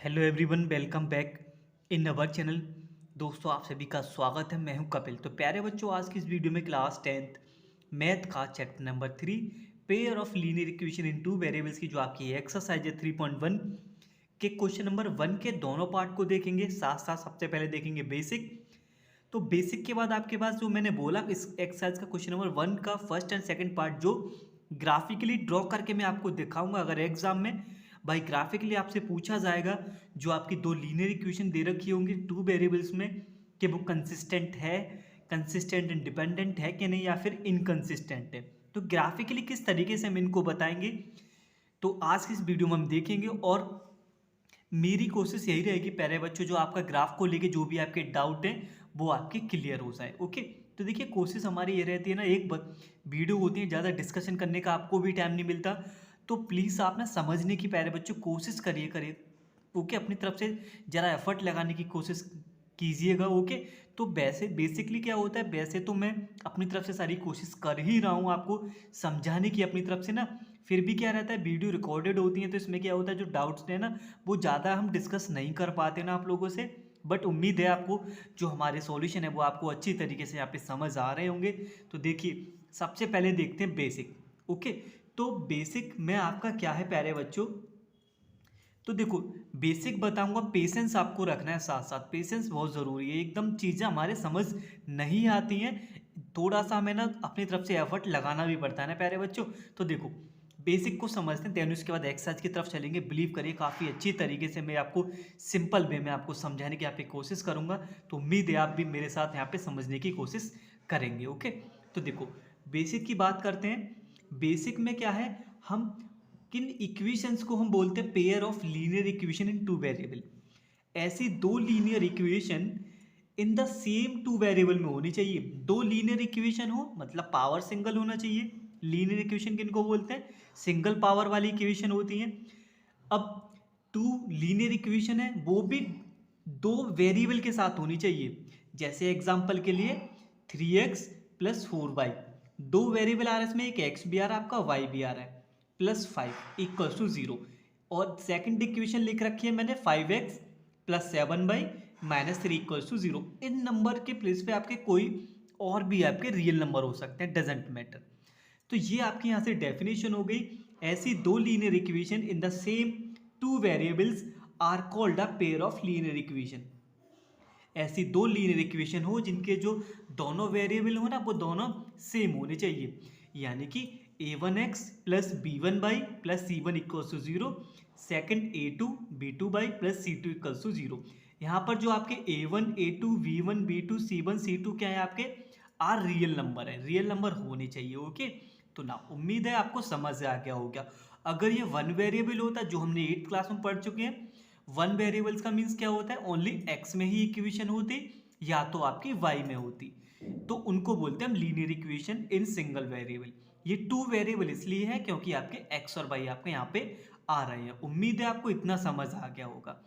Hello everyone, welcome back in our channel. दोस्तों, आप सभी का स्वागत है। मैं हूं कपिल। तो प्यारे बच्चों, आज की इस वीडियो में क्लास 10th मैथ का chapter number 3 pair of linear equation in two variables की जो आपकी एक्सरसाइज है 3.1 के क्वेश्चन नंबर 1 के दोनों पार्ट को देखेंगे। साथ साथ सबसे पहले देखेंगे बेसिक। तो बेसिक के बाद आपके पास जो मैंने बोला इस एक्सरसाइज का क्वेश्चन नंबर 1 का फर्स्ट एंड सेकंड पार्ट जो ग्राफिकली ड्रॉ करके मैं आपको दिखाऊंगा। अगर एग्जाम में भाई ग्राफिकली आपसे पूछा जाएगा, जो आपकी दो लीनियर इक्वेशन दे रखी होंगी टू वेरिएबल्स में, कि वो कंसिस्टेंट है, कंसिस्टेंट एंड डिपेंडेंट है कि नहीं, या फिर इनकंसिस्टेंट है, तो ग्राफिकली किस तरीके से हम इनको बताएंगे, तो आज की इस वीडियो में हम देखेंगे। और मेरी कोशिश यही रहेगी प्यारे बच्चों, जो आपका ग्राफ को लेके जो भी आपके डाउट हैं वो आपके क्लियर हो जाए। ओके, तो देखिए कोशिश हमारी ये रहती है ना, एक वीडियो होती है, ज़्यादा डिस्कशन करने का आपको भी टाइम नहीं मिलता, तो प्लीज़ आप ना समझने की प्यारे बच्चों कोशिश करिए। ओके, अपनी तरफ से ज़रा एफर्ट लगाने की कोशिश कीजिएगा। ओके, तो वैसे बेसिकली क्या होता है, वैसे तो मैं अपनी तरफ से सारी कोशिश कर ही रहा हूँ आपको समझाने की अपनी तरफ से ना, फिर भी क्या रहता है, वीडियो रिकॉर्डेड होती है, तो इसमें क्या होता है, जो डाउट्स हैं ना वो ज़्यादा हम डिस्कस नहीं कर पाते ना आप लोगों से। बट उम्मीद है आपको जो हमारे सॉल्यूशन है वो आपको अच्छी तरीके से यहाँ पे समझ आ रहे होंगे। तो देखिए, सबसे पहले देखते हैं बेसिक। ओके, तो बेसिक में आपका क्या है प्यारे बच्चों, तो देखो बेसिक बताऊंगा, पेशेंस आपको रखना है, साथ साथ पेशेंस बहुत ज़रूरी है। एकदम चीज़ें हमारे समझ नहीं आती हैं, थोड़ा सा हमें ना अपनी तरफ से एफर्ट लगाना भी पड़ता है ना प्यारे बच्चों। तो देखो बेसिक को समझते हैं, देन उसके बाद एक्सरसाइज की तरफ चलेंगे। बिलीव करिए काफ़ी अच्छी तरीके से मैं आपको सिंपल वे में आपको समझाने की यहाँ पे कोशिश करूँगा। तो उम्मीद है आप भी मेरे साथ यहाँ पे समझने की कोशिश करेंगे। ओके, तो देखो बेसिक की बात करते हैं। बेसिक में क्या है, हम किन इक्वेशंस को हम बोलते हैं pair of linear equation in two variable. ऐसी दो linear equation in the same two variable में होनी चाहिए। दो लीनियर इक्वेशन हो मतलब पावर सिंगल होना चाहिए। लीनियर इक्वेशन किनको बोलते हैं, सिंगल पावर वाली इक्वेशन होती हैं। अब टू लीनियर इक्वेशन है वो भी दो वेरिएबल के साथ होनी चाहिए। जैसे एग्जांपल के लिए 3x प्लस 4y, दो वेरिएबल आ रहा है इसमें, एक x भी आ रहा है आपका, y भी आ रहा है, प्लस 5 इक्वल्स टू 0। और सेकंड इक्वेशन लिख रखी है मैंने 5x plus 7y minus 3 equals to 0। इन नंबर के प्लेस पे आपके कोई और भी आपके रियल नंबर हो सकते हैं, डजेंट मैटर। तो ये आपकी यहाँ से डेफिनेशन हो गई। ऐसी दो linear equation in the same two variables are called a pair of linear equation. ऐसी दो लीनियर इक्वेशन हो जिनके जो दोनों वेरिएबल हो ना वो दोनों सेम होने चाहिए, यानी कि a1x plus b1y plus c1 equals to 0, second a2 b2y plus c2 equals to 0। यहाँ पर जो आपके a1 a2 v1 b2 c1 c2 क्या है, आपके आर रियल नंबर है, रियल नंबर होने चाहिए। ओके, तो ना उम्मीद है आपको समझ आ गया होगा। अगर ये वन वेरिएबल होता जो हमने 8th क्लास में पढ़ चुके हैं, वन वेरिएबल्स का मीन्स क्या होता है, ओनली एक्स में ही इक्वेशन होती या तो आपकी वाई में होती, तो उनको बोलते हैं हम linear equation in single variable. ये टू वेरिएबल इसलिए है क्योंकि आपके एक्स और वाई आपके यहाँ पे आ रहे हैं। उम्मीद है आपको इतना समझ आ गया होगा।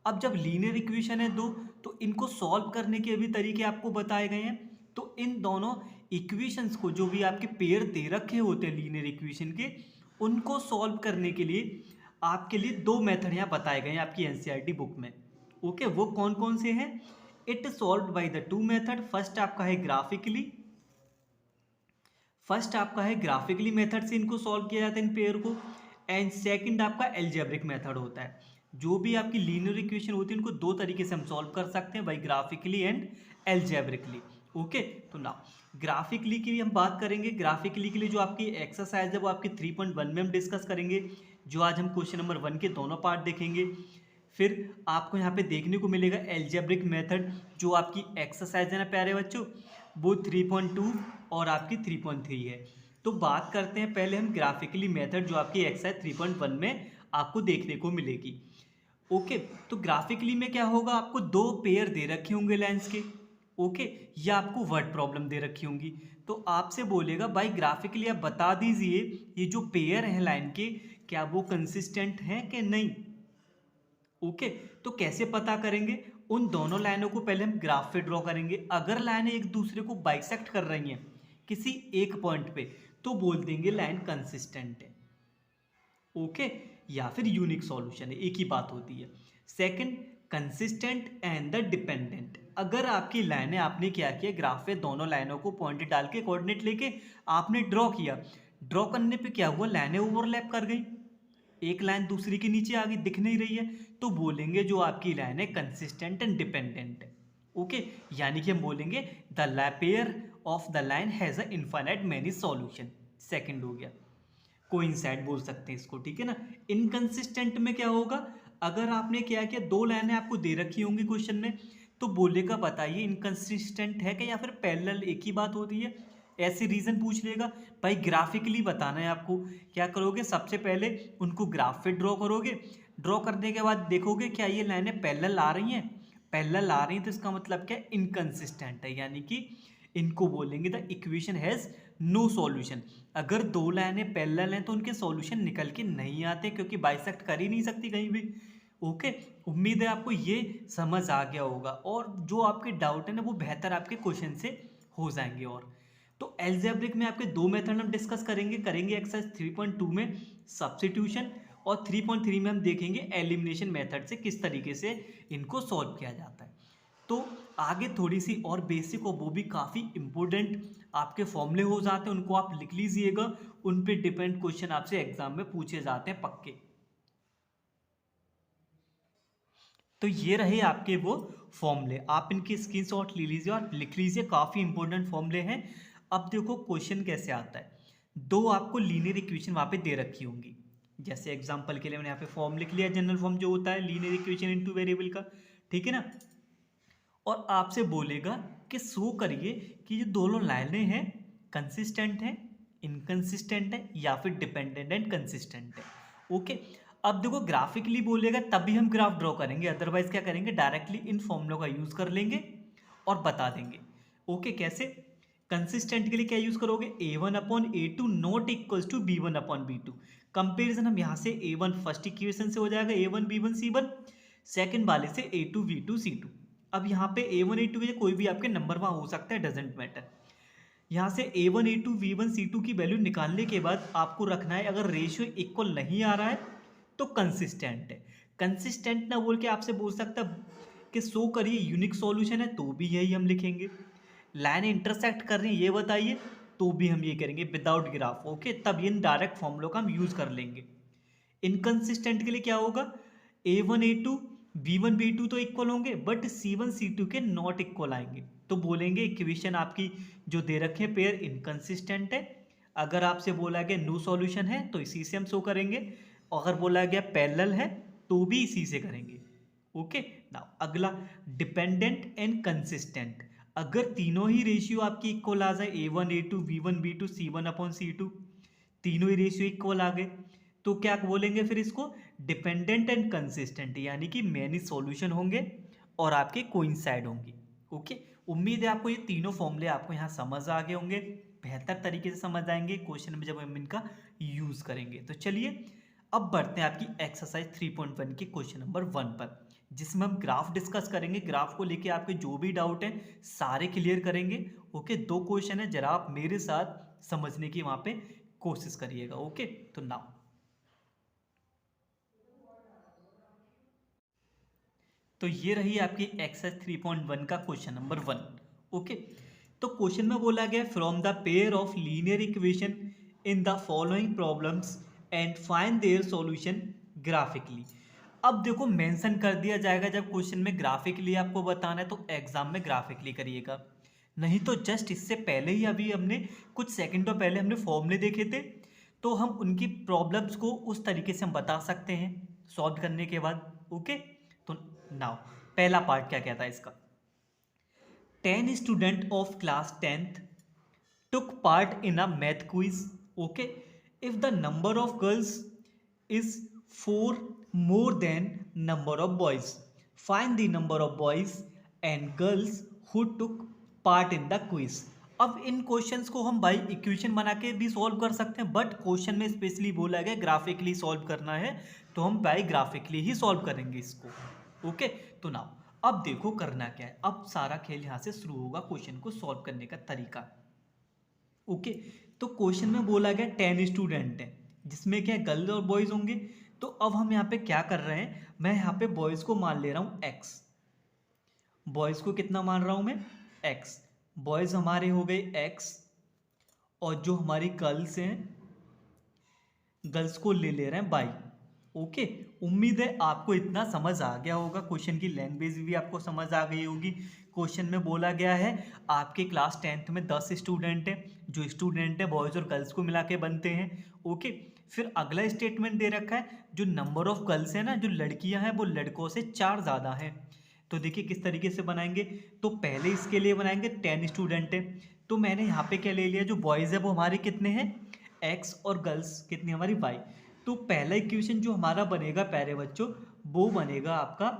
अब जब लीनियर इक्वेशन है दो, तो इनको सॉल्व करने के भी तरीके आपको बताए गए हैं। तो इन दोनों इक्वेशंस को जो भी आपके पेयर दे रखे होते हैं लीनियर इक्वेशन के, उनको सॉल्व करने के लिए आपके लिए दो मेथड यहाँ बताए गए हैं आपकी एनसीईआरटी बुक में। ओके, वो कौन कौन से हैं, it solve by the two method. First आपका है ग्राफिकली, मेथड से इनको सॉल्व किया जाता है इन पेयर को। एंड सेकंड आपका एल्जेब्रिक मेथड होता है। जो भी आपकी लीनियर इक्वेशन होती है उनको दो तरीके से हम सॉल्व कर सकते हैं, by graphically and algebraically. Okay, तो ना ग्राफिकली की भी हम बात करेंगे। ग्राफिकली के लिए जो आपकी एक्सरसाइज है वो आपकी 3.1 में हम डिस्कस करेंगे, जो आज हम क्वेश्चन नंबर 1 के दोनों पार्ट देखेंगे। फिर आपको यहाँ पे देखने को मिलेगा एल्जेब्रिक मेथड, जो आपकी एक्सरसाइज है ना प्यारे बच्चों, वो 3.2 और आपकी 3.3 है। तो बात करते हैं पहले हम ग्राफिकली मेथड, जो आपकी एक्सरसाइज 3.1 में आपको देखने को मिलेगी। ओके, तो ग्राफिकली में क्या होगा, आपको दो पेयर दे रखे होंगे लाइंस के। ओके, या आपको वर्ड प्रॉब्लम दे रखी होंगी, तो आपसे बोलेगा भाई ग्राफिकली आप बता दीजिए ये जो पेयर है लाइन के, क्या वो कंसिस्टेंट हैं कि नहीं। ओके, तो कैसे पता करेंगे, उन दोनों लाइनों को पहले हम ग्राफ पे ड्रॉ करेंगे। अगर लाइनें एक दूसरे को बाइसेक्ट कर रही हैं किसी एक पॉइंट पे, तो बोल देंगे लाइन कंसिस्टेंट है। ओके, या फिर यूनिक सॉल्यूशन है, एक ही बात होती है। Second, consistent and the dependent. अगर आपकी लाइनें, आपने क्या किया, ग्राफ पे दोनों लाइनों को पॉइंट डाल के कोऑर्डिनेट लेके आपने ड्रॉ किया, ड्रॉ करने पे क्या हुआ, लाइनें ओवरलैप कर गई, एक लाइन दूसरी के नीचे आ गई, दिख नहीं रही है, तो बोलेंगे जो आपकी लाइन है कंसिस्टेंट एंड डिपेंडेंट है। ओके, यानी कि हम बोलेंगे the pair of the line has a infinite many solution. Second हो गया। कोइंसाइड बोल सकते हैं इसको, ठीक है ना। इनकंसिस्टेंट में क्या होगा, अगर आपने क्या किया, दो लाइनें आपको दे रखी होंगी क्वेश्चन में, तो बोलेगा बताइए इनकंसिस्टेंट है क्या या फिर पैरेलल, एक ही बात होती है। ऐसे रीजन पूछ लेगा, भाई ग्राफिकली बताना है आपको। क्या करोगे, सबसे पहले उनको ग्राफ पे ड्रॉ करोगे, ड्रॉ करने के बाद देखोगे क्या ये लाइनें पैरेलल आ रही हैं, पैरेलल आ रही हैं तो इसका मतलब क्या, इनकंसिस्टेंट है, यानी कि इनको बोलेंगे the equation has no solution. अगर दो लाइनें पैरेलल हैं तो उनके सॉल्यूशन निकल के नहीं आते, क्योंकि बाइसेक्ट कर ही नहीं सकती कहीं भी। ओके, उम्मीद है आपको ये समझ आ गया होगा, और जो आपके डाउट है ना वो बेहतर आपके क्वेश्चन से हो जाएंगे। और तो एल्जेब्रिक में आपके दो मेथड हम डिस्कस करेंगे एक्सरसाइज 3.2 में सब्स्टिट्यूशन, और 3.3 में हम देखेंगे एलिमिनेशन मेथड से किस तरीके से इनको सॉल्व किया जाता है। तो आगे थोड़ी सी और बेसिक, और वो भी काफ़ी इंपॉर्टेंट आपके फॉर्मूले हो जाते हैं, उनको आप लिख लीजिएगा, उन पे डिपेंड क्वेश्चन आपसे एग्जाम में पूछे जाते हैं पक्के। तो ये रहे आपके वो फॉर्मूले, आप इनकी स्क्रीनशॉट ले लीजिए और लिख लीजिए, काफ़ी इंपॉर्टेंट फॉर्मूले हैं। अब देखो क्वेश्चन कैसे आता है, दो आपको लीनियर इक्वेशन वहाँ पे दे रखी होंगी, जैसे एग्जांपल के लिए मैंने यहाँ पे फॉर्म लिख लिया, जनरल फॉर्म जो होता है लीनियर इक्वेशन इनटू वेरिएबल का, ठीक है ना। और आपसे बोलेगा कि शो करिए कि ये दोनों लाइनें हैं कंसिस्टेंट हैं, इनकंसिस्टेंट है, या फिर डिपेंडेंट एंड कंसिस्टेंट है। ओके, अब देखो ग्राफिकली बोलेगा तभी हम ग्राफ ड्रॉ करेंगे, अदरवाइज क्या करेंगे, डायरेक्टली इन फॉर्मूलों का यूज कर लेंगे और बता देंगे। ओके, कैसे, कंसिस्टेंट के लिए क्या यूज करोगे, a1/a2 not equals to b1/b2। Comparison हम यहाँ से a1 फर्स्ट इक्वेशन से हो जाएगा, a1 b1 c1, सेकंड वाले से a2 v2 c2। अब यहाँ पे a1 a2 के कोई भी आपके नंबर वहाँ हो सकता है, डजेंट मैटर। यहाँ से a1 a2 v1 c2 की वैल्यू निकालने के बाद आपको रखना है, अगर रेशियो इक्वल नहीं आ रहा है तो कंसिस्टेंट है। कंसिस्टेंट ना बोल के आपसे बोल सकता कि शो करिए यूनिक सॉल्यूशन है, तो भी यही हम लिखेंगे। लाइन इंटरसेक्ट कर रही है ये बताइए, तो भी हम ये करेंगे विदाउट ग्राफ। ओके, तब इन डायरेक्ट फॉर्मूलों का हम यूज कर लेंगे। इनकंसिस्टेंट के लिए क्या होगा, a1 a2 b1 b2 तो इक्वल होंगे, बट c1 c2 के नॉट इक्वल आएंगे, तो बोलेंगे इक्वेशन आपकी जो दे रखे हैं पेयर इनकंसिस्टेंट है। अगर आपसे बोला गया नो सॉल्यूशन है तो इसी से हम शो करेंगे, अगर बोला गया पैरेलल है तो भी इसी से करेंगे। ओके, नाउ अगला डिपेंडेंट एंड कंसिस्टेंट। अगर तीनों ही रेशियो आपकी इक्वल आ जाए, a1 a2 v1 b2 c1/c2, तीनों ही रेशियो इक्वल आ गए, तो क्या बोलेंगे फिर इसको, डिपेंडेंट एंड कंसिस्टेंट, यानी कि मेनी सॉल्यूशन होंगे और आपके कोइंसाइड होंगे। ओके, उम्मीद है आपको ये तीनों फॉर्मूले आपको यहाँ समझ आ गए होंगे, बेहतर तरीके से समझ आएंगे क्वेश्चन में जब हम इनका यूज करेंगे। तो चलिए अब बढ़ते हैं आपकी एक्सरसाइज 3.1 के क्वेश्चन नंबर 1 पर, जिसमें हम ग्राफ डिस्कस करेंगे। ग्राफ को लेके आपके जो भी डाउट हैं सारे क्लियर करेंगे। ओके, दो क्वेश्चन है, जरा आप मेरे साथ समझने की वहां पे कोशिश करिएगा। ओके, तो नाउ तो ये रही आपकी एक्सरसाइज 3.1 का क्वेश्चन नंबर 1। ओके, तो क्वेश्चन में बोला गया from the pair of linear equation in the following problems and find their solution graphically. अब देखो मेंशन कर दिया जाएगा, जब क्वेश्चन में ग्राफिकली आपको बताना है तो एग्जाम में ग्राफिकली करिएगा, नहीं तो जस्ट इससे पहले ही अभी हमने कुछ सेकंडों पहले हमने फॉर्मूले देखे थे, तो हम उनकी प्रॉब्लम्स को उस तरीके से हम बता सकते हैं सॉल्व करने के बाद। ओके, तो नाउ पहला पार्ट क्या कहता है इसका, 10 student of class 10th took part in a math quiz. Okay, if the number of girls is 4 more than number of boys, find the number of boys and girls who took part in the quiz. अब इन questions को हम भाई equation बना के भी solve कर सकते हैं, बट क्वेश्चन में स्पेशली बोला गया ग्राफिकली सॉल्व करना है, तो हम भाई ग्राफिकली ही सॉल्व करेंगे इसको। ओके, तो नाउ अब देखो करना क्या है, अब सारा खेल यहाँ से शुरू होगा, क्वेश्चन को सॉल्व करने का तरीका। ओके, तो क्वेश्चन में बोला गया 10 स्टूडेंट हैं, जिसमें क्या गर्ल्स और बॉयज होंगे, तो अब हम यहाँ पे क्या कर रहे हैं, मैं यहाँ पे बॉयज़ को मान ले रहा हूँ x, बॉयज़ को कितना मान रहा हूँ मैं x, बॉयज़ हमारे हो गए x, और जो हमारी गर्ल्स हैं, गर्ल्स को ले ले रहे हैं बाई। ओके, उम्मीद है आपको इतना समझ आ गया होगा, क्वेश्चन की लैंग्वेज भी आपको समझ आ गई होगी। क्वेश्चन में बोला गया है आपके क्लास 10th में 10 स्टूडेंट हैं, जो स्टूडेंट है बॉयज़ और गर्ल्स को मिला के बनते हैं। ओके, फिर अगला स्टेटमेंट दे रखा है जो नंबर ऑफ गर्ल्स है ना, जो लड़कियां हैं वो लड़कों से 4 ज़्यादा है। तो देखिए किस तरीके से बनाएंगे। तो पहले इसके लिए बनाएंगे 10 स्टूडेंट है, तो मैंने यहाँ पे क्या ले लिया, जो बॉयज़ है वो हमारे कितने हैं x, और गर्ल्स कितनी हमारी y। तो पहला इक्वेशन जो हमारा बनेगा प्यारे बच्चों, वो बनेगा आपका,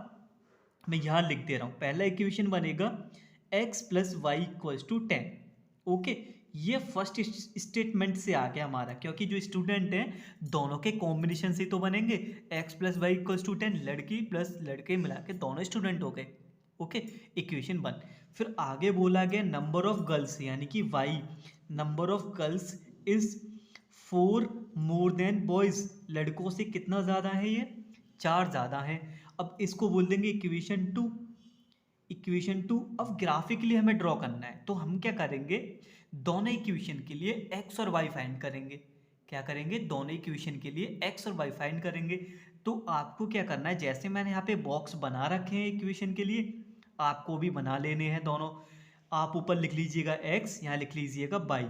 मैं यहाँ लिख दे रहा हूँ, पहला इक्वेशन बनेगा x plus y equals to 10। Okay, ये फर्स्ट स्टेटमेंट से आ गया हमारा, क्योंकि जो स्टूडेंट हैं दोनों के कॉम्बिनेशन से तो बनेंगे, x plus y equals to 10, लड़की प्लस लड़के मिला के दोनों स्टूडेंट हो गए। Okay, equation 1। फिर आगे बोला गया नंबर ऑफ गर्ल्स, यानी कि y, number of girls is 4 more than boys, लड़कों से कितना ज़्यादा है ये 4 ज़्यादा है। अब इसको बोल देंगे इक्वेशन 2, इक्वेशन 2। अब ग्राफिकली हमें ड्रॉ करना है, तो हम क्या करेंगे, दोनों इक्वेशन के लिए x और y फाइंड करेंगे। क्या करेंगे, दोनों इक्वेशन के लिए x और y फाइंड करेंगे। तो आपको क्या करना है, जैसे मैंने यहाँ पे बॉक्स बना रखे हैं इक्वेशन के लिए, आपको भी बना लेने हैं दोनों। आप ऊपर लिख लीजिएगा x, यहाँ लिख लीजिएगा y।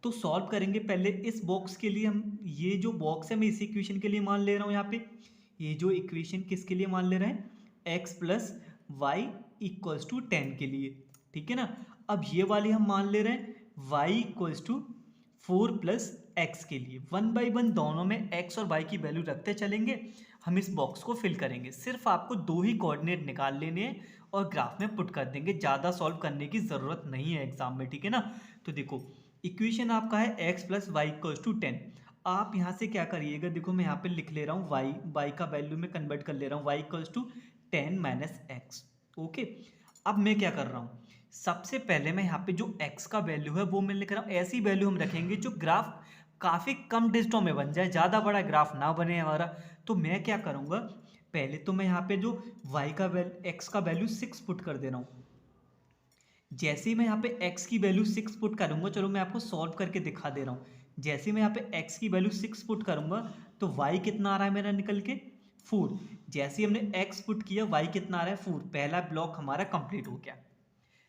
तो सॉल्व करेंगे पहले इस बॉक्स के लिए। हम ये जो बॉक्स है मैं इस इक्वेशन के लिए मान ले रहा हूँ, यहाँ पे ये जो इक्वेशन किसके लिए मान ले रहे हैं, x plus y equals to 10 के लिए, ठीक है ना। अब ये वाली हम मान ले रहे हैं y equals to 4 plus x के लिए। 1 बाई 1 दोनों में x और y की वैल्यू रखते चलेंगे, हम इस बॉक्स को फिल करेंगे। सिर्फ आपको 2 ही कोऑर्डिनेट निकाल लेने हैं और ग्राफ में पुट कर देंगे, ज़्यादा सॉल्व करने की ज़रूरत नहीं है एग्जाम में, ठीक है ना। तो देखो इक्वेशन आपका है x plus y equals to 10। आप यहाँ से क्या करिएगा, देखो मैं यहाँ पे लिख ले रहा हूँ y का वैल्यू में कन्वर्ट कर ले रहा हूँ, y equals to 10 minus x. Okay, अब मैं क्या कर रहा हूँ, सबसे पहले मैं यहाँ पे जो x का वैल्यू है वो मैं लिख रहा हूँ, ऐसी वैल्यू हम रखेंगे जो ग्राफ काफ़ी कम डिजिटों में बन जाए, ज़्यादा बड़ा ग्राफ ना बने हमारा। तो मैं क्या करूँगा, पहले तो मैं यहाँ पे जो x का वैल्यू 6 पुट कर दे रहा हूँ। जैसे ही मैं यहाँ पे x की वैल्यू 6 पुट करूँगा, चलो मैं आपको सॉल्व करके दिखा दे रहा हूँ। जैसे ही मैं यहाँ पे x की वैल्यू 6 पुट करूँगा तो y कितना आ रहा है मेरा निकल के 4। जैसे ही हमने x पुट किया y कितना आ रहा है 4, पहला ब्लॉक हमारा कंप्लीट हो गया।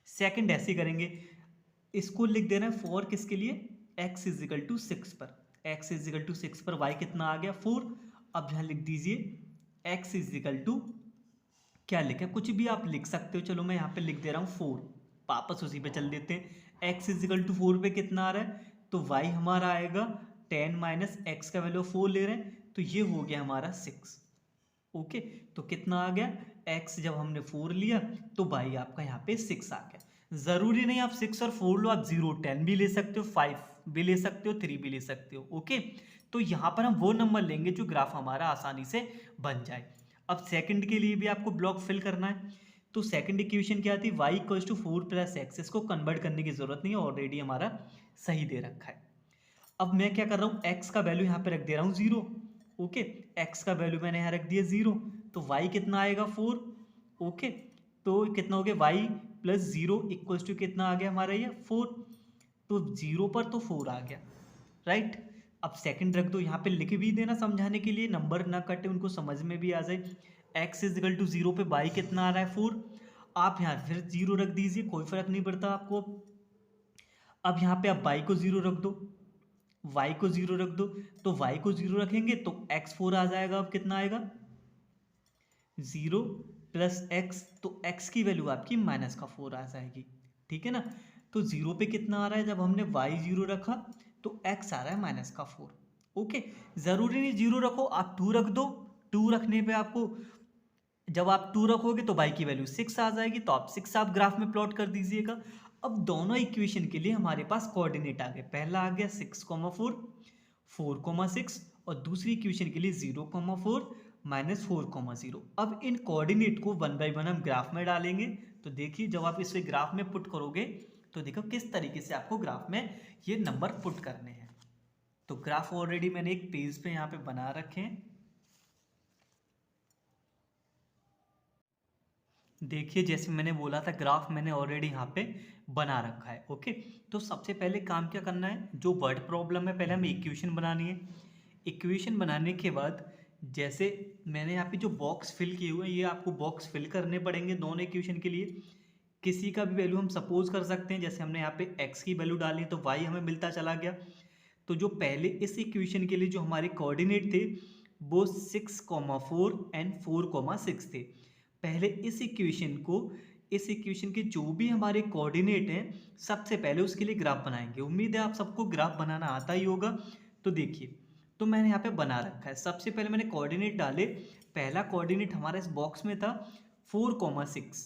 सेकंड ऐसे करेंगे, इसको लिख देना है 4 किसके लिए, x इज इक्वल टू 6 पर, x इज इक्वल टू 6 पर y कितना आ गया 4। अब यहाँ लिख दीजिए x इज इक्वल टू, क्या लिखा, कुछ भी आप लिख सकते हो, चलो मैं यहाँ पे लिख दे रहा हूँ 4, वापस उसी पे चल देते हैं। x इज इक्वल टू 4 पे कितना आ रहा है, तो y हमारा आएगा 10 माइनस एक्स का वैल्यू 4 ले रहे हैं, तो ये हो गया हमारा 6। ओके, तो कितना आ गया, x जब हमने 4 लिया तो y आपका यहाँ पे 6 आ गया। ज़रूरी नहीं आप 6 और 4 लो, आप 0 10 भी ले सकते हो, 5 भी ले सकते हो, 3 भी ले सकते हो। ओके, तो यहाँ पर हम वो नंबर लेंगे जो ग्राफ हमारा आसानी से बन जाए। अब सेकंड के लिए भी आपको ब्लॉक फिल करना है, तो सेकंड इक्वेशन क्या थी, y equals to 4 plus x. इसको कन्वर्ट करने की जरूरत नहीं है, ऑलरेडी हमारा सही दे रखा है। अब मैं क्या कर रहा हूँ, x का वैल्यू यहाँ पे रख दे रहा हूँ 0। ओके, x का वैल्यू मैंने यहाँ रख दिया 0, तो y कितना आएगा 4। ओके, तो कितना हो गया, y प्लस 0 इक्वल्स टू कितना आ गया हमारा ये 4, तो 0 पर तो 4 आ गया, राइट। अब सेकंड रख दो, यहाँ पे लिख भी देना समझाने के लिए, नंबर ना कटे, उनको समझ में भी आ जाए। x इज इक्वल टू 0 पे y कितना आ रहा है 4, आप यहाँ फिर 0 रख दीजिए, कोई फर्क नहीं पड़ता आपको। अब यहाँ पे आप y को 0 रख दो, y को 0 रख दो, तो y को 0 रखेंगे तो x 4 आ जाएगा। अब कितना आएगा 0 प्लस एक्स, तो x की वैल्यू आपकी माइनस का 4 आ जाएगी, ठीक है ना। तो 0 पे कितना आ रहा है, जब हमने y 0 रखा तो x आ रहा है माइनस का 4। ओके, ज़रूरी नहीं 0 रखो, आप 2 रख दो, 2 रखने पे आपको, जब आप 2 रखोगे तो y की वैल्यू 6 आ जाएगी, तो आप 6 आप ग्राफ में प्लॉट कर दीजिएगा। अब दोनों इक्वेशन के लिए हमारे पास कोऑर्डिनेट आ गए, पहला आ गया 6,4, 4,6, और दूसरी इक्वेशन के लिए 0,4 माइनस 4,0। अब इन कोऑर्डिनेट को 1 बाई 1 हम ग्राफ में डालेंगे। तो देखिए जब आप इसे ग्राफ में पुट करोगे तो देखो किस तरीके से आपको ग्राफ में ये नंबर पुट करने हैं। तो ग्राफ ऑलरेडी मैंने एक पेज पे यहाँ पे बना रखे हैं, देखिए जैसे मैंने बोला था ग्राफ मैंने ऑलरेडी यहाँ पे बना रखा है। ओके, तो सबसे पहले काम क्या करना है, जो वर्ड प्रॉब्लम है पहले हमें इक्वेशन बनानी है। इक्वेशन बनाने के बाद जैसे मैंने यहाँ पे जो बॉक्स फिल किए हुए हैं ये आपको बॉक्स फिल करने पड़ेंगे दोनों इक्वेशन के लिए। किसी का भी वैल्यू हम सपोज कर सकते हैं, जैसे हमने यहाँ पे x की वैल्यू डाली तो y हमें मिलता चला गया। तो जो पहले इस इक्वेशन के लिए जो हमारे कोऑर्डिनेट थे वो 6,4 एंड 4,6 थे। पहले इस इक्वेशन के जो भी हमारे कोऑर्डिनेट हैं सबसे पहले उसके लिए ग्राफ बनाएंगे। उम्मीद है आप सबको ग्राफ बनाना आता ही होगा। तो देखिए, तो मैंने यहाँ पे बना रखा है। सबसे पहले मैंने कोऑर्डिनेट डाले। पहला कोऑर्डिनेट हमारे इस बॉक्स में था 4,6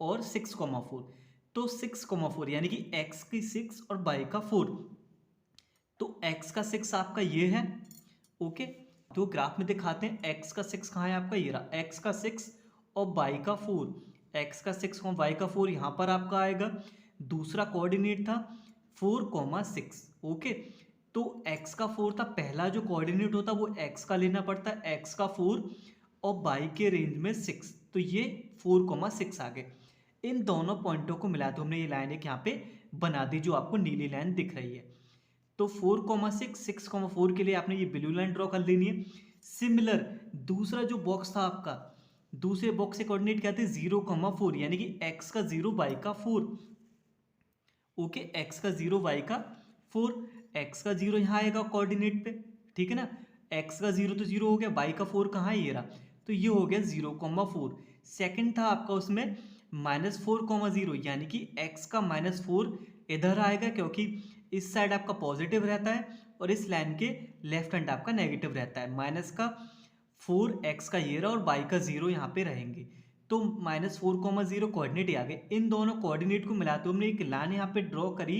और 6,4। तो 6,4 यानी कि x की 6 और y का 4। तो x का 6 आपका ये है। ओके, तो ग्राफ में दिखाते हैं x का 6 कहाँ है आपका, ये रहा x का 6 और y का 4। x का 6 और y का 4 यहाँ पर आपका आएगा। दूसरा कोऑर्डिनेट था 4,6। ओके, तो x का 4 था, पहला जो कोऑर्डिनेट होता वो x का लेना पड़ता है, x का 4 और y के रेंज में 6। तो ये 4,6 आ गए। इन दोनों पॉइंटों को मिला तो हमने ये लाइन एक यहाँ पे बना दी जो आपको नीली लाइन दिख रही है। तो 4,6 6,4 के लिए आपने ये ब्लू लाइन ड्रॉ कर लेनी है। सिमिलर दूसरा जो बॉक्स था आपका, दूसरे बॉक्स से कोऑर्डिनेट क्या थे 0,4 यानी कि x का 0 y का 4। ओके, x का 0 y का 4, x का 0 यहाँ आएगा कोऑर्डिनेट पे, ठीक है ना। x का 0 तो 0 हो गया, y का 4 कहाँ है, ये रहा। तो ये हो गया 0,4। सेकंड था आपका उसमें -4,0 यानी कि x का -4 इधर आएगा क्योंकि इस साइड आपका पॉजिटिव रहता है और इस लाइन के लेफ्ट हैंड आपका नेगेटिव रहता है। माइनस का 4 x का ये रहा और y का 0 यहाँ पे रहेंगे। तो -4,0 कोऑर्डिनेट आ गए। इन दोनों कोऑर्डिनेट को मिलाते हमने एक लाइन यहाँ पे ड्रॉ करी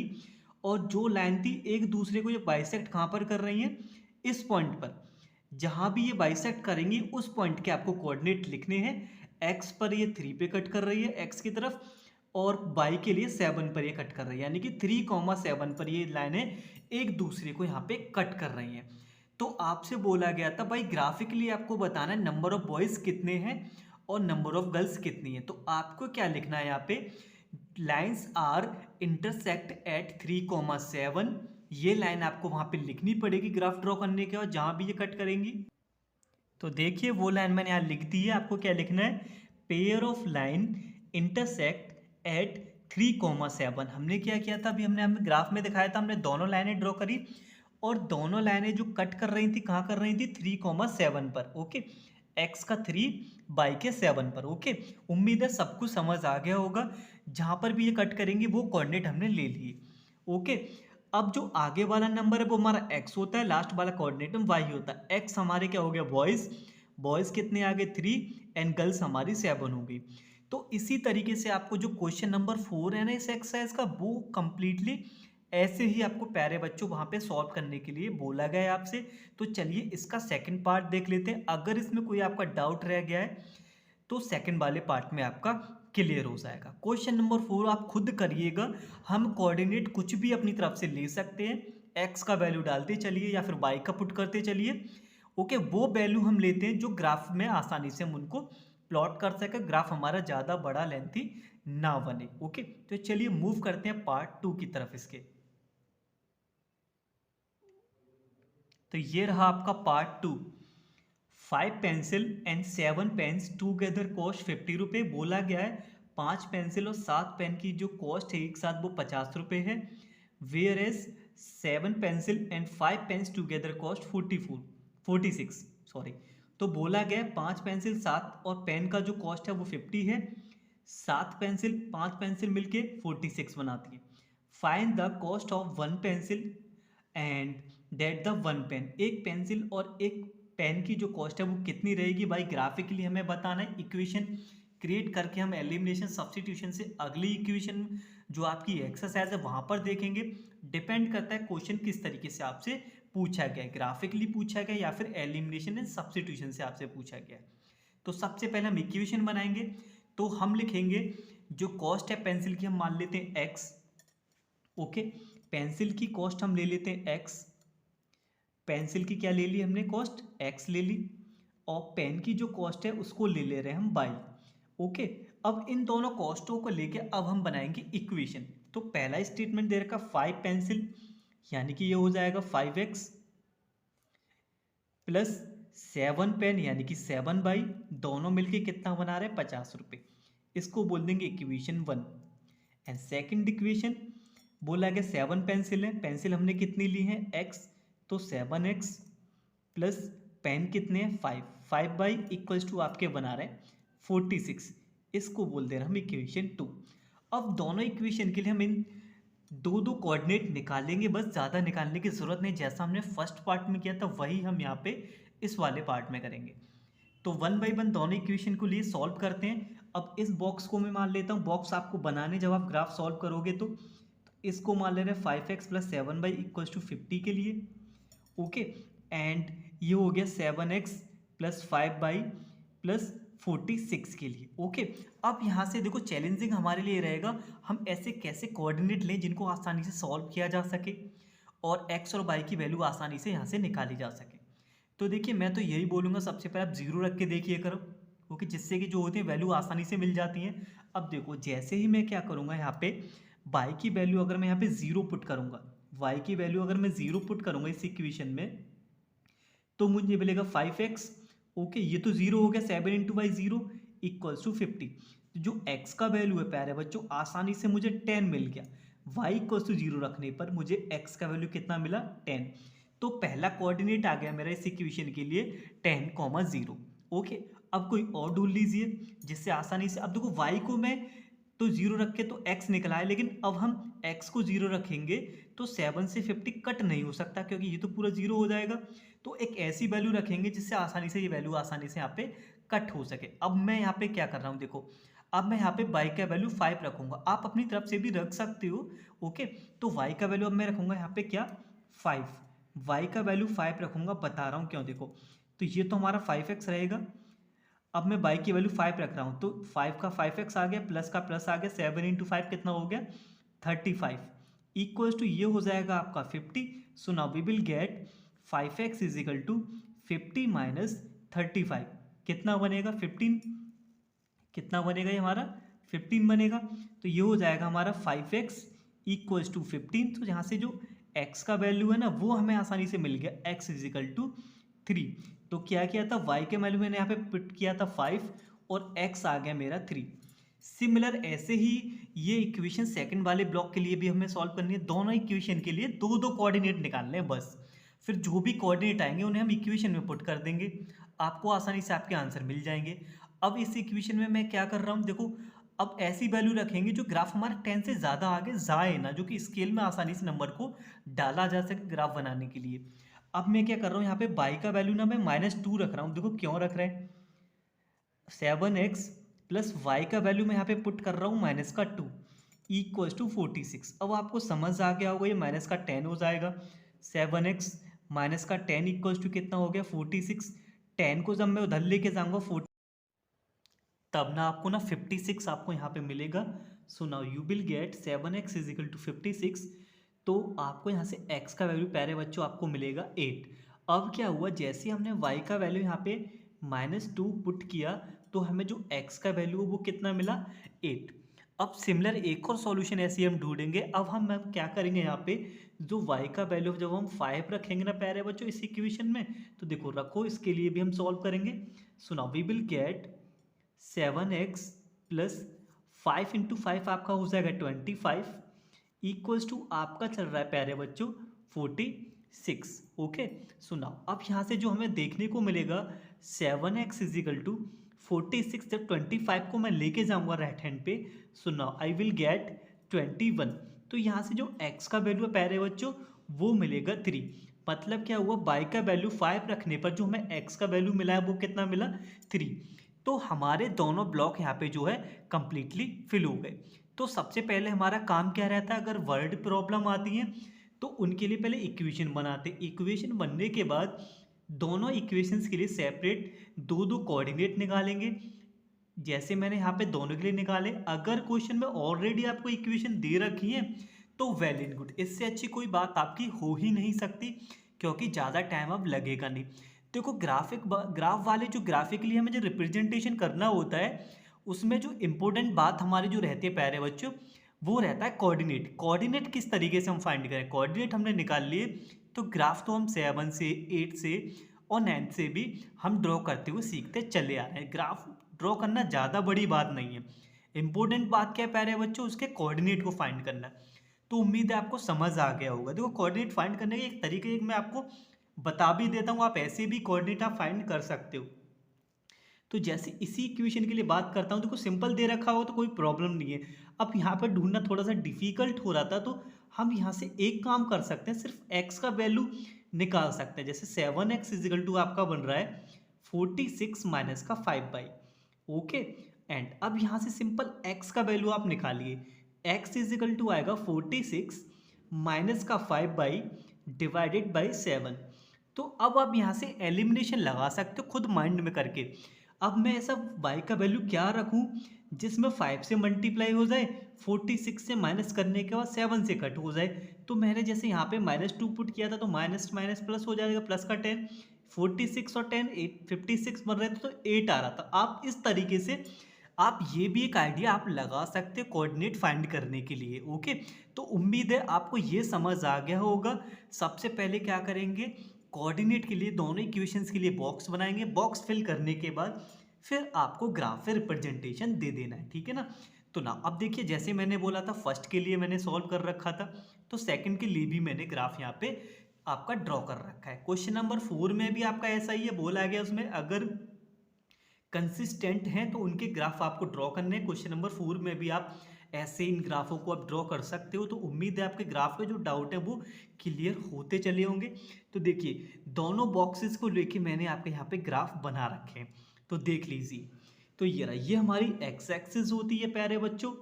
और जो लाइन थी एक दूसरे को ये बाइसेक्ट कहाँ पर कर रही है, इस पॉइंट पर। जहाँ भी ये बाइसेक्ट करेंगी उस पॉइंट के आपको कोऑर्डिनेट लिखने हैं। x पर ये 3 पे कट कर रही है x की तरफ और y के लिए 7 पर ये कट कर रही है, यानी कि 3,7 पर ये लाइनें एक दूसरे को यहाँ पे कट कर रही हैं। तो आपसे बोला गया था भाई ग्राफिकली आपको बताना है नंबर ऑफ बॉयज कितने हैं और नंबर ऑफ गर्ल्स कितनी है। तो आपको क्या लिखना है यहाँ पे, लाइन्स आर इंटरसेक्ट एट 3,7। ये लाइन आपको वहां पे लिखनी पड़ेगी ग्राफ ड्रॉ करने के बाद जहां भी ये कट करेंगी। तो देखिए वो लाइन मैंने यहाँ लिख दी है। आपको क्या लिखना है, pair of line intersect at 3,7। हमने क्या किया था, अभी हमने हमें ग्राफ में दिखाया था, हमने दोनों लाइनें ड्रॉ करी और दोनों लाइनें जो कट कर रही थी कहाँ कर रही थी, 3,7 पर। ओके, x का 3 y के 7 पर। ओके, उम्मीद है सब कुछ समझ आ गया होगा। जहां पर भी ये कट करेंगे वो कोऑर्डिनेट हमने ले लिए। ओके, अब जो आगे वाला नंबर है वो हमारा x होता है, लास्ट वाला कोऑर्डिनेट में y होता है। x हमारे क्या हो गया, बॉयज। बॉयज कितने आ गए 3 एंड गर्ल्स हमारी 7 हो गई। तो इसी तरीके से आपको जो क्वेश्चन नंबर 4 है ना इस एक्सरसाइज का, वो कंप्लीटली ऐसे ही आपको प्यारे बच्चों वहां पे सॉल्व करने के लिए बोला गया है आपसे। तो चलिए इसका सेकंड पार्ट देख लेते हैं। अगर इसमें कोई आपका डाउट रह गया है तो सेकंड वाले पार्ट में आपका क्लियर हो जाएगा। क्वेश्चन नंबर 4 आप खुद करिएगा। हम कोऑर्डिनेट कुछ भी अपनी तरफ से ले सकते हैं, एक्स का वैल्यू डालते चलिए या फिर वाई का पुट करते चलिए। ओके, वो वैल्यू हम लेते हैं जो ग्राफ में आसानी से हम उनको प्लॉट कर सके, ग्राफ हमारा ज़्यादा बड़ा लेंथी ना बने। ओके, तो चलिए मूव करते हैं पार्ट 2 की तरफ इसके। तो ये रहा आपका part 2। 5 pencil and 7 pens together cost 50 रुपये। बोला गया है 5 पेंसिल और 7 पेन की जो कॉस्ट है एक साथ वो 50 रुपये है। Whereas 7 pencil and 5 pens together cost 46 sorry. तो बोला गया है 5 पेंसिल 7 और पेन का जो कॉस्ट है वो 50 है। 7 पेंसिल 5 पेंसिल मिलके 46 बनाती है। Find the cost of 1 pencil and that the 1 pen. एक पेंसिल और एक पेन की जो कॉस्ट है वो कितनी रहेगी भाई, ग्राफिकली हमें बताना है। इक्वेशन क्रिएट करके हम एलिमिनेशन सब्स्टिट्यूशन से अगली इक्वेशन जो आपकी एक्सरसाइज है वहां पर देखेंगे। डिपेंड करता है क्वेश्चन किस तरीके से आपसे पूछा गया है, ग्राफिकली पूछा गया या फिर एलिमिनेशन एंड सब्स्टिट्यूशन से आपसे पूछा गया। तो सबसे पहले हम इक्वेशन बनाएंगे। तो हम लिखेंगे जो कॉस्ट है पेंसिल की हम मान लेते हैं एक्स। ओके, पेंसिल की कॉस्ट हम ले लेते हैं एक्स। पेंसिल की क्या ले ली हमने कॉस्ट, एक्स ले ली। और पेन की जो कॉस्ट है उसको ले ले रहे हैं हम वाई। ओके, अब इन दोनों कॉस्टों को लेके अब हम बनाएंगे इक्वेशन। तो पहला स्टेटमेंट दे रखा 5 पेंसिल, यानी कि ये हो जाएगा 5x प्लस 7 पेन, यानी कि 7/, दोनों मिलके कितना बना रहे हैं 50 रुपये। इसको बोल देंगे इक्वेशन 1। एंड सेकंड इक्वेशन बोला गया 7 पेंसिल है, पेंसिल हमने कितनी ली है x, तो 7x प्लस पेन कितने हैं 5, 5/, इक्वल्स टू आपके बना रहे हैं 46। इसको बोल दे रहे हम इक्वेशन 2। अब दोनों इक्वेशन के लिए हम इन दो दो कोऑर्डिनेट निकालेंगे, बस ज़्यादा निकालने की ज़रूरत नहीं। जैसा हमने फर्स्ट पार्ट में किया था वही हम यहाँ पे इस वाले पार्ट में करेंगे। तो 1 बाई 1 दोनों इक्वेशन को लिए सॉल्व करते हैं। अब इस बॉक्स को मैं मान लेता हूँ, बॉक्स आपको बनाने जब आप ग्राफ सॉल्व करोगे तो इसको मान ले रहे हैं 5x प्लस 7/, इक्वल्स टू 50 के लिए। ओके, एंड ये हो गया 7x प्लस 5/, प्लस 46 के लिए। ओके, अब यहाँ से देखो चैलेंजिंग हमारे लिए रहेगा हम ऐसे कैसे कोऑर्डिनेट लें जिनको आसानी से सॉल्व किया जा सके और x और y की वैल्यू आसानी से यहाँ से निकाली जा सके। तो देखिए मैं तो यही बोलूँगा, सबसे पहले आप जीरो रख के देखिए करो, क्योंकि जिससे कि जो होती है वैल्यू आसानी से मिल जाती हैं। अब देखो जैसे ही मैं क्या करूँगा यहाँ पे y की वैल्यू अगर मैं यहाँ पे जीरो पुट करूँगा, y की वैल्यू अगर मैं जीरो पुट करूँगा इस इक्वेशन में, तो मुझे मिलेगा 5x। ओके, ये तो जीरो हो गया, 7 into by zero equals to 50। जो x का वैल्यू है प्यारे बच्चों आसानी से मुझे 10 मिल गया। y इक्वल्स टू जीरो रखने पर मुझे x का वैल्यू कितना मिला 10। तो पहला कोऑर्डिनेट आ गया मेरा इस इक्वेशन के लिए 10,0। ओके, अब कोई और ढूंढ लीजिए जिससे आसानी से, अब देखो y को मैं तो जीरो रख के तो x निकला है, लेकिन अब हम x को जीरो रखेंगे तो 7 से 50 कट नहीं हो सकता क्योंकि ये तो पूरा जीरो हो जाएगा। तो एक ऐसी वैल्यू रखेंगे जिससे आसानी से ये वैल्यू आसानी से यहाँ पे कट हो सके। अब मैं यहाँ पे क्या कर रहा हूँ देखो, अब मैं यहाँ पे y का वैल्यू 5 रखूंगा, आप अपनी तरफ से भी रख सकते हो। ओके, तो y का वैल्यू अब मैं रखूंगा यहाँ पे क्या 5, y का वैल्यू 5 रखूंगा, बता रहा हूँ क्यों। देखो तो ये तो हमारा 5x रहेगा, अब मैं y की वैल्यू 5 रख रहा हूँ तो 5 का 5x आ गया, प्लस का प्लस आ गया, 7 इंटू 5 कितना हो गया 35, इक्वल्स टू ये हो जाएगा आपका 50। So now we will get 5x is equal to 50 minus 35, कितना बनेगा 15, कितना बनेगा ये हमारा 15 बनेगा। तो ये हो जाएगा हमारा 5x इक्वल्स टू 15। तो यहाँ से जो x का वैल्यू है ना वो हमें आसानी से मिल गया, x इज इक्वल टू 3। तो क्या किया था y के वैल्यू मैंने यहाँ पे पुट किया था 5 और x आ गया मेरा 3। सिमिलर ऐसे ही ये इक्वेशन सेकंड वाले ब्लॉक के लिए भी हमें सॉल्व करनी है। दोनों इक्वेशन के लिए दो दो कोऑर्डिनेट निकालने हैं बस, फिर जो भी कोऑर्डिनेट आएंगे उन्हें हम इक्वेशन में पुट कर देंगे, आपको आसानी से आपके आंसर मिल जाएंगे। अब इस इक्वेशन में मैं क्या कर रहा हूँ देखो, अब ऐसी वैल्यू रखेंगे जो ग्राफ हमारा 10 से ज़्यादा आगे जाए ना, जो कि स्केल में आसानी से नंबर को डाला जा सके ग्राफ बनाने के लिए। अब मैं क्या कर रहा हूँ यहाँ पे y का वैल्यू ना मैं -2 रख रहा हूँ। देखो क्यों रख रहे हैं, 7x प्लस y का वैल्यू मैं यहाँ पे पुट कर रहा हूँ -2 इक्वल्स टू 46। अब आपको समझ आ गया होगा ये माइनस का 10 हो जाएगा, 7x माइनस का 10 इक्वल्स टू कितना हो गया 46। 10 को जब मैं उधर लेके जाऊँगा 40, तब ना आपको ना 56 आपको यहाँ पे मिलेगा। So now you will get 7x is equal to 56। तो आपको यहाँ से x का वैल्यू प्यारे बच्चों आपको मिलेगा 8। अब क्या हुआ, जैसे हमने y का वैल्यू यहाँ पे -2 पुट किया तो हमें जो x का वैल्यू है वो कितना मिला 8। अब सिमिलर एक और सॉल्यूशन ऐसे ही हम ढूंढेंगे। अब हम क्या करेंगे यहाँ पे जो y का वैल्यू जब हम 5 रखेंगे ना प्यारे बच्चों इस इक्वेशन में, तो देखो रखो इसके लिए भी हम सॉल्व करेंगे। So now we will get 7x plus 5 into 5 आपका हो जाएगा 25 इक्वल्स टू आपका चल रहा है प्यारे बच्चों 46। ओके, सुनाओ अब यहाँ से जो हमें देखने को मिलेगा 7x इज इक्वल टू 46, जब 25 को मैं लेके जाऊंगा राइट हैंड पे, सुनाओ आई विल गेट 21। तो यहाँ से जो x का वैल्यू है प्यारे बच्चों वो मिलेगा 3। मतलब क्या हुआ, y का वैल्यू 5 रखने पर जो हमें x का वैल्यू मिला है वो कितना मिला 3। तो हमारे दोनों ब्लॉक यहाँ पे जो है कंप्लीटली फिल हो गए। तो सबसे पहले हमारा काम क्या रहता है, अगर वर्ड प्रॉब्लम आती है तो उनके लिए पहले इक्वेशन बनाते। इक्वेशन बनने के बाद दोनों इक्वेशंस के लिए सेपरेट दो दो कोऑर्डिनेट निकालेंगे, जैसे मैंने यहाँ पे दोनों के लिए निकाले। अगर क्वेश्चन में ऑलरेडी आपको इक्वेशन दे रखी है तो वेल एंड गुड, इससे अच्छी कोई बात आपकी हो ही नहीं सकती क्योंकि ज़्यादा टाइम अब लगेगा नहीं। देखो ग्राफ वाले जो ग्राफिकली हमें जो रिप्रेजेंटेशन करना होता है उसमें जो इम्पोर्टेंट बात हमारी जो रहती है प्यारे बच्चों, वो रहता है कोऑर्डिनेट। कोऑर्डिनेट किस तरीके से हम फाइंड करें, कोऑर्डिनेट हमने निकाल लिए तो ग्राफ तो हम 7 से 8 से और 9 से भी हम ड्रॉ करते हुए सीखते चले आ रहे हैं। ग्राफ ड्रॉ करना ज़्यादा बड़ी बात नहीं है, इंपॉर्टेंट बात क्या है प्यारे बच्चों, उसके कोऑर्डिनेट को फाइंड करना। तो उम्मीद है आपको समझ आ गया होगा। देखो कोऑर्डिनेट फाइंड करने के एक तरीके एक मैं आपको बता भी देता हूँ, आप ऐसे भी कोऑर्डिनेट आप फाइंड कर सकते हो। तो जैसे इसी इक्वेशन के लिए बात करता हूँ, देखो सिंपल दे रखा हो तो कोई प्रॉब्लम नहीं है। अब यहाँ पर ढूंढना थोड़ा सा डिफिकल्ट हो रहा था, तो हम यहाँ से एक काम कर सकते हैं, सिर्फ x का वैल्यू निकाल सकते हैं। जैसे 7x इजिकल टू आपका बन रहा है 46 माइनस का 5/, ओके। एंड अब यहाँ से सिंपल x का वैल्यू आप निकालिए, x इजिकल टू आएगा 46 माइनस का 5/, डिवाइडेड बाई 7। तो अब आप यहाँ से एलिमिनेशन लगा सकते हो खुद माइंड में करके। अब मैं ऐसा y का वैल्यू क्या रखूं जिसमें 5 से मल्टीप्लाई हो जाए, 46 से माइनस करने के बाद 7 से कट हो जाए। तो मैंने जैसे यहाँ पे -2 पुट किया था, तो माइनस माइनस प्लस हो जाएगा, प्लस का 10, 46 और 10 8, 56 बन रहे थे तो 8 आ रहा था। आप इस तरीके से आप ये भी एक आइडिया आप लगा सकते हो कोऑर्डिनेट फाइंड करने के लिए, ओके। तो उम्मीद है आपको ये समझ आ गया होगा। सबसे पहले क्या करेंगे, कोऑर्डिनेट के लिए दोनों इक्वेशंस के लिए बॉक्स बनाएंगे। बॉक्स फिल करने के बाद फिर आपको ग्राफ रिप्रेजेंटेशन दे देना है, ठीक है ना। तो ना अब देखिए, जैसे मैंने बोला था फर्स्ट के लिए मैंने सॉल्व कर रखा था, तो सेकंड के लिए भी मैंने ग्राफ यहाँ पे आपका ड्रॉ कर रखा है। क्वेश्चन नंबर 4 में भी आपका ऐसा ही है, बोला गया उसमें अगर कंसिस्टेंट हैं तो उनके ग्राफ आपको ड्रॉ करने हैं। क्वेश्चन नंबर 4 में भी आप ऐसे इन ग्राफों को आप ड्रॉ कर सकते हो। तो उम्मीद है आपके ग्राफ के जो डाउट है वो क्लियर होते चले होंगे। तो देखिए दोनों बॉक्सेस को लेके मैंने आपके यहाँ पे ग्राफ बना रखे हैं, तो देख लीजिए। तो ये रहा, ये हमारी एक्स एक्सिस होती है प्यारे बच्चों,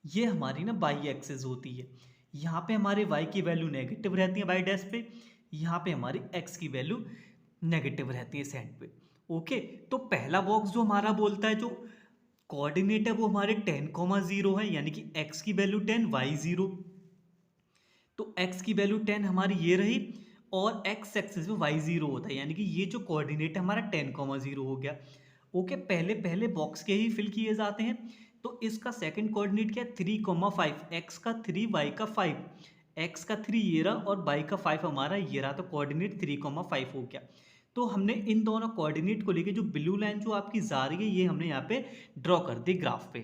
ये हमारी ना वाई एक्सिस होती है। यहाँ पे हमारे y की वैल्यू नेगेटिव रहती है वाई डैश पे, यहाँ पे हमारी x की वैल्यू नेगेटिव रहती है सेंट पे, ओके। तो पहला बॉक्स जो हमारा बोलता है जो कोऑर्डिनेट है वो हमारे 10,0 है, यानी कि x की वैल्यू 10 y 0। तो x की वैल्यू 10 हमारी ये रही, और x एक्सिस पे y 0 होता है, यानी कि ये जो कोऑर्डिनेट है हमारा 10,0 हो गया, ओके। पहले पहले बॉक्स के ही फिल किए जाते हैं। तो इसका सेकंड कोऑर्डिनेट क्या है, 3,5, x का 3 y का 5, x का 3 ये रहा और y का 5 हमारा ये रहा, तो कोऑर्डिनेट 3,5 हो गया। तो हमने इन दोनों कोऑर्डिनेट को लेके जो ब्लू लाइन जो आपकी जा रही है ये हमने यहाँ पे ड्रॉ कर दी ग्राफ पे,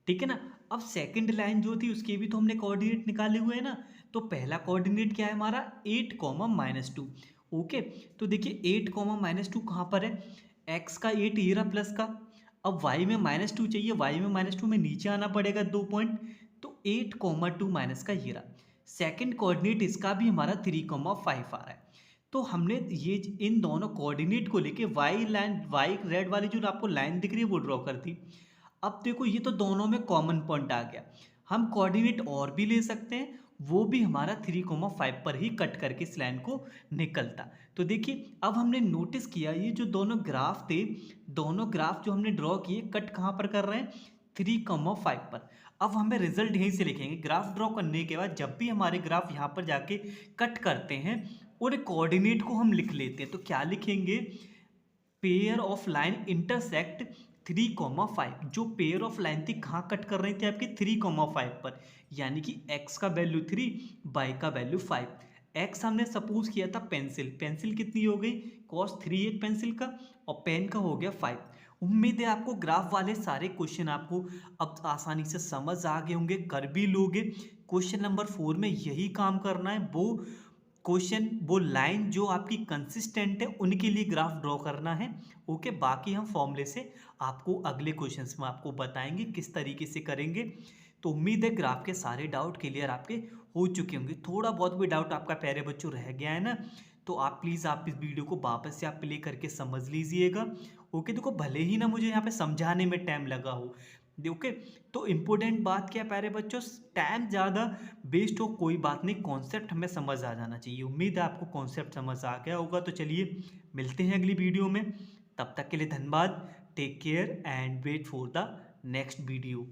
ठीक है ना। अब सेकंड लाइन जो थी उसके भी तो हमने कोऑर्डिनेट निकाले हुए हैं ना। तो पहला कोऑर्डिनेट क्या है हमारा 8,-2, ओके। तो देखिए 8,-2 कहाँ पर है, x का 8 ये रहा प्लस का, अब y में -2 चाहिए, y में -2 में नीचे आना पड़ेगा 2 पॉइंट, तो 8,2 माइनस का ये रहा। सेकंड कोऑर्डिनेट इसका भी हमारा 3,5 आ रहा है। तो हमने ये इन दोनों कोऑर्डिनेट को लेके वाई लाइन, वाई रेड वाली जो आपको लाइन दिख रही है वो ड्रॉ कर दी। अब देखो ये तो दोनों में कॉमन पॉइंट आ गया, हम कोऑर्डिनेट और भी ले सकते हैं, वो भी हमारा 3,5 पर ही कट करके इस लाइन को निकलता। तो देखिए अब हमने नोटिस किया ये जो दोनों ग्राफ थे, दोनों ग्राफ जो हमने ड्रॉ किए कट कहाँ पर कर रहे हैं, 3,5 पर। अब हमें रिजल्ट यहीं से लिखेंगे, ग्राफ ड्रॉ करने के बाद जब भी हमारे ग्राफ यहाँ पर जाके कट करते हैं और कोऑर्डिनेट को हम लिख लेते हैं, तो क्या लिखेंगे, पेयर ऑफ लाइन इंटरसेक्ट 3,5। जो पेयर ऑफ लाइन थी कहाँ कट कर रही थी आपकी 3,5 पर, यानी कि x का वैल्यू 3, y का वैल्यू 5। x हमने सपोज किया था पेंसिल, पेंसिल कितनी हो गई cos 3 एक पेंसिल का, और पेन का हो गया 5। उम्मीद है आपको ग्राफ वाले सारे क्वेश्चन आपको अब आसानी से समझ आ गए होंगे, कर भी लोगे। क्वेश्चन नंबर 4 में यही काम करना है, वो क्वेश्चन वो लाइन जो आपकी कंसिस्टेंट है उनके लिए ग्राफ ड्रॉ करना है, ओके। बाकी हम फॉर्मूले से आपको अगले क्वेश्चंस में आपको बताएंगे किस तरीके से करेंगे। तो उम्मीद है ग्राफ के सारे डाउट क्लियर आपके हो चुके होंगे। थोड़ा बहुत भी डाउट आपका प्यारे बच्चों रह गया है ना, तो आप प्लीज़ आप इस वीडियो को वापस से आप प्ले करके समझ लीजिएगा, ओके। देखो भले ही ना मुझे यहाँ पे समझाने में टाइम लगा हो, ओके। तो इम्पोर्टेंट बात क्या है प्यारे बच्चों, टाइम ज़्यादा वेस्ट हो कोई बात नहीं, कॉन्सेप्ट हमें समझ आ जाना चाहिए। उम्मीद है आपको कॉन्सेप्ट समझ आ गया होगा। तो चलिए मिलते हैं अगली वीडियो में, तब तक के लिए धन्यवाद, take care and wait for the next video.